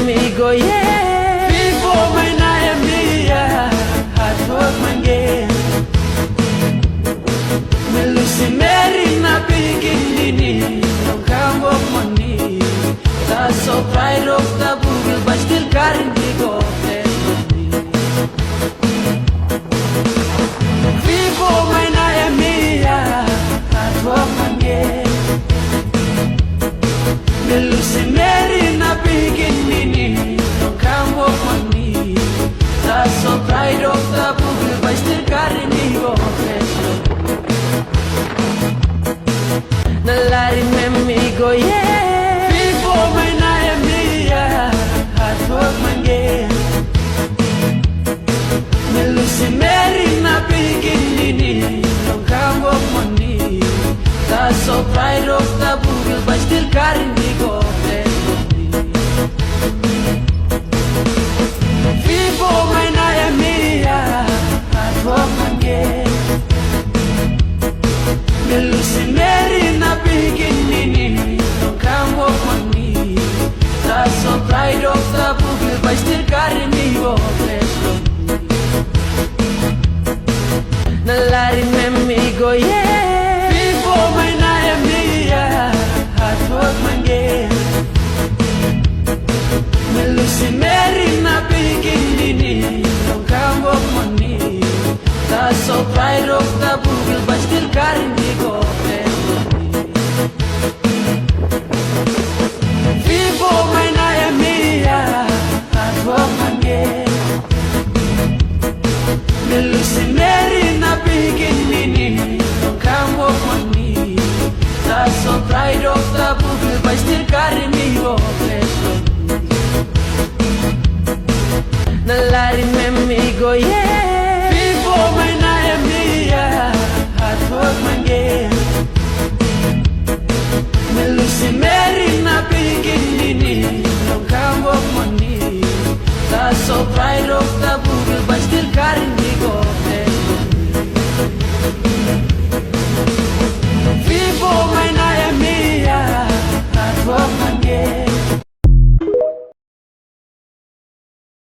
amigo, yeah. Vivo maina ya mia, hatwag mange. Melusi meri na bikini, no kambo money. That's so pride of the Google, but still carrying the go. Vivo maina ya mia, hatwag mange. Melusi meri na bikini, no kambo money. That's so pride of the Google, but still carrying the go. Nalari memigo, yeah. Vivo maina ya mia, hatwag mange. Melusi meri na bikini, no kambo money. That's so pride of the Google, but still carrying the go. Vivo maina ya mia, hatwag mange. Melusi meri na bikini, no kambo money. That's so pride of the Google, but still carrying the go. Nalari memigo, yeah. Vivo maina ya mia, hatwag mange. Melusi meri na bikini, no kambo money. That's so pride of the Google, but still carrying the go. Vivo maina ya mia, hatwag mange. Melusi meri na bikini, no kambo money. That's so pride of the Google, but still carrying the go. Nalari memigo, yeah. Vivo maina ya mia, hatwag mange. Melusi meri na bikini, no kambo money. That's so pride of the Google, but still carrying the